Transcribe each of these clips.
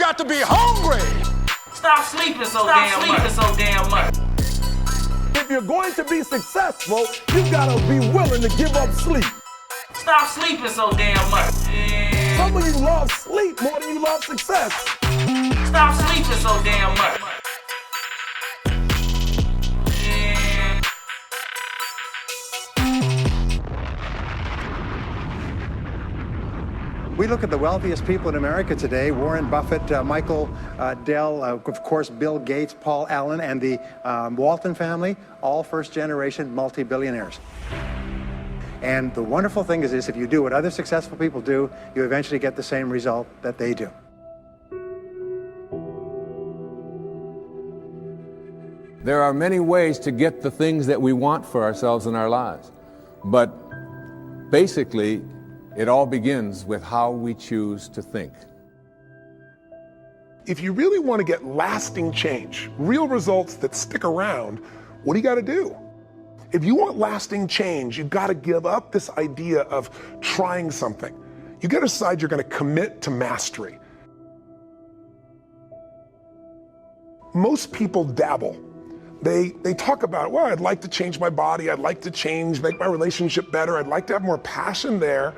got to be hungry. Stop sleeping so damn much. If you're going to be successful, you gotta be willing to give up sleep. Stop sleeping so damn much. Some of you love sleep more than you love success. Stop sleeping so damn much. We look at the wealthiest people in America today: Warren Buffett, Michael Dell, of course, Bill Gates, Paul Allen, and the Walton family, all first-generation multi-billionaires. And the wonderful thing is this: if you do what other successful people do, you eventually get the same result that they do. There are many ways to get the things that we want for ourselves in our lives. But basically, it all begins with how we choose to think. If you really want to get lasting change, real results that stick around, what do you got to do? If you want lasting change, you've got to give up this idea of trying something. You got to decide you're going to commit to mastery. Most people dabble. They talk about, well, I'd like to change my body, I'd like to make my relationship better, I'd like to have more passion there,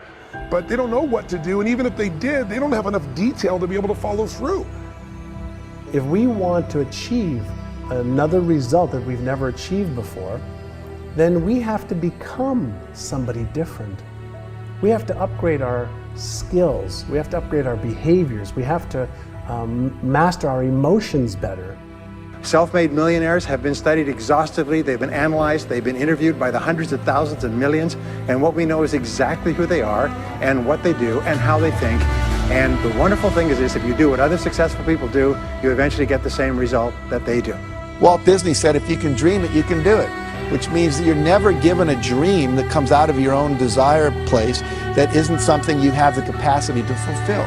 but they don't know what to do, and even if they did, they don't have enough detail to be able to follow through. If we want to achieve another result that we've never achieved before, then we have to become somebody different. We have to upgrade our skills, we have to upgrade our behaviors, we have to master our emotions better. Self-made millionaires have been studied exhaustively, they've been analyzed, they've been interviewed by the hundreds of thousands and millions, and what we know is exactly who they are and what they do and how they think. And the wonderful thing is this: if you do what other successful people do, you eventually get the same result that they do. Walt Disney said, if you can dream it, you can do it, which means that you're never given a dream that comes out of your own desire place that isn't something you have the capacity to fulfill.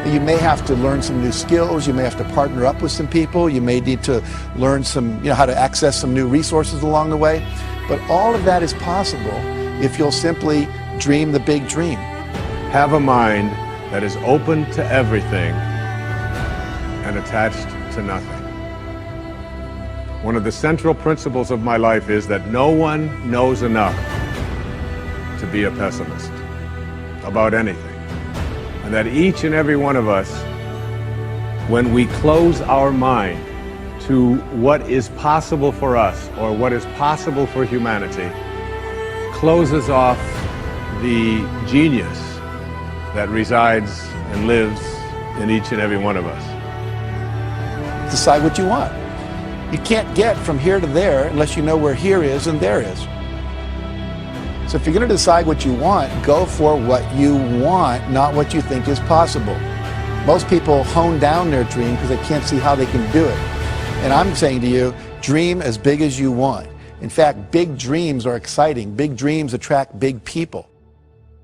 You may have to learn some new skills, you may have to partner up with some people, you may need to learn how to access some new resources along the way, but all of that is possible if you'll simply dream the big dream. Have a mind that is open to everything and attached to nothing. One of the central principles of my life is that no one knows enough to be a pessimist about anything. And that each and every one of us, when we close our mind to what is possible for us or what is possible for humanity, closes off the genius that resides and lives in each and every one of us. Decide what you want. You can't get from here to there unless you know where here is and there is. So if you're going to decide what you want, go for what you want, not what you think is possible. Most people hone down their dream because they can't see how they can do it. And I'm saying to you, dream as big as you want. In fact, big dreams are exciting. Big dreams attract big people.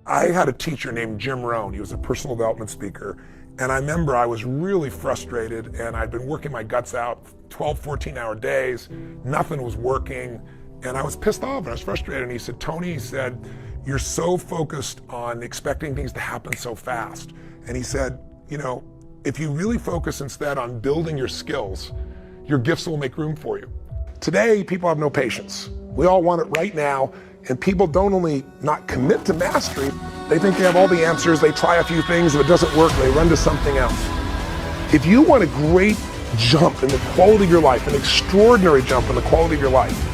I had a teacher named Jim Rohn. He was a personal development speaker. And I remember I was really frustrated, and I'd been working my guts out 12, 14-hour days. Nothing was working. And I was pissed off and I was frustrated. And he said, Tony, he said, you're so focused on expecting things to happen so fast. And he said, you know, if you really focus instead on building your skills, your gifts will make room for you. Today, people have no patience. We all want it right now. And people don't only not commit to mastery, they think they have all the answers. They try a few things. If it doesn't work, they run to something else. If you want a great jump in the quality of your life, an extraordinary jump in the quality of your life,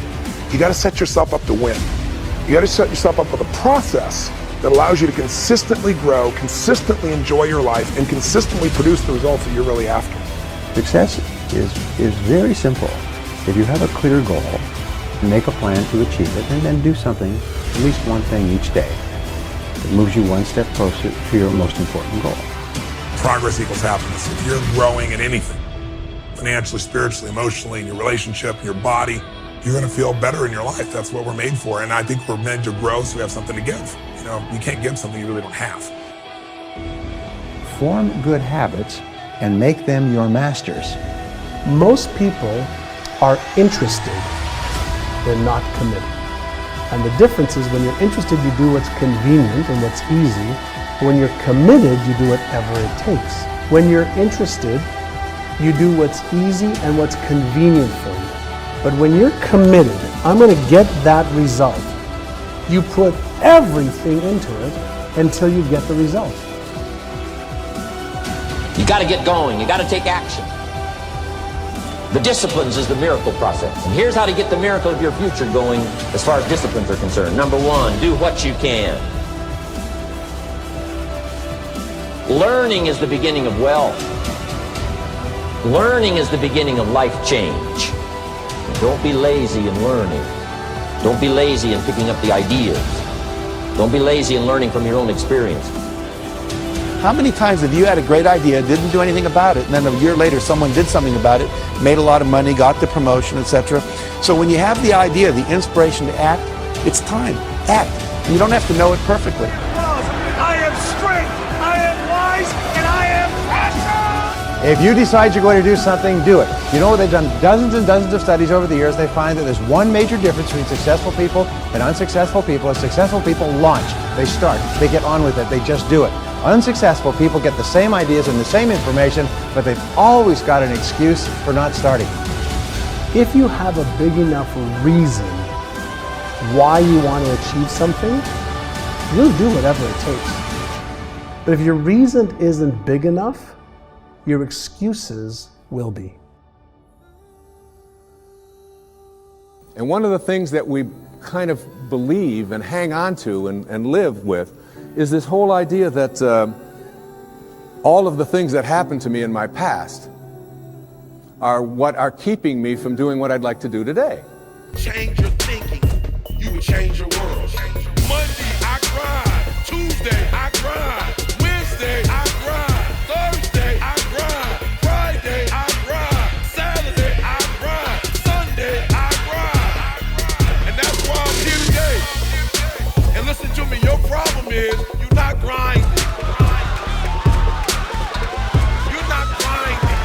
you got to set yourself up to win. You got to set yourself up with a process that allows you to consistently grow, consistently enjoy your life, and consistently produce the results that you're really after. Success is very simple. If you have a clear goal, make a plan to achieve it, and then do something, at least one thing each day, that moves you one step closer to your most important goal. Progress equals happiness. If you're growing in anything, financially, spiritually, emotionally, in your relationship, in your body, you're going to feel better in your life. That's what we're made for. And I think we're meant to grow so we have something to give. You know, you can't give something you really don't have. Form good habits and make them your masters. Most people are interested, they're not committed. And the difference is when you're interested, you do what's convenient and what's easy. When you're committed, you do whatever it takes. When you're interested, You do what's easy and what's convenient for you. But when you're committed, I'm going to get that result, you put everything into it until you get the result. You got to get going. You got to take action. The disciplines is the miracle process. And here's how to get the miracle of your future going as far as disciplines are concerned. Number one, do what you can. Learning is the beginning of wealth. Learning is the beginning of life change. And don't be lazy in learning. Don't be lazy in picking up the ideas. Don't be lazy in learning from your own experience. How many times have you had a great idea, didn't do anything about it, and then a year later someone did something about it, made a lot of money, got the promotion, etc. So when you have the idea, the inspiration to act, it's time. Act. You don't have to know it perfectly. I am strength, I am wise, and I am passion! If you decide you're going to do something, do it. You know, they've done dozens and dozens of studies over the years. They find that there's one major difference between successful people and unsuccessful people. Is successful people launch. They start. They get on with it. They just do it. Unsuccessful people get the same ideas and the same information, but they've always got an excuse for not starting. If you have a big enough reason why you want to achieve something, you'll do whatever it takes. But if your reason isn't big enough, your excuses will be. And one of the things that we kind of believe and hang on to and live with is this whole idea that all of the things that happened to me in my past are what are keeping me from doing what I'd like to do today. Change your thinking, you would change your world. Monday, I cried. Tuesday, I cried. Wednesday, I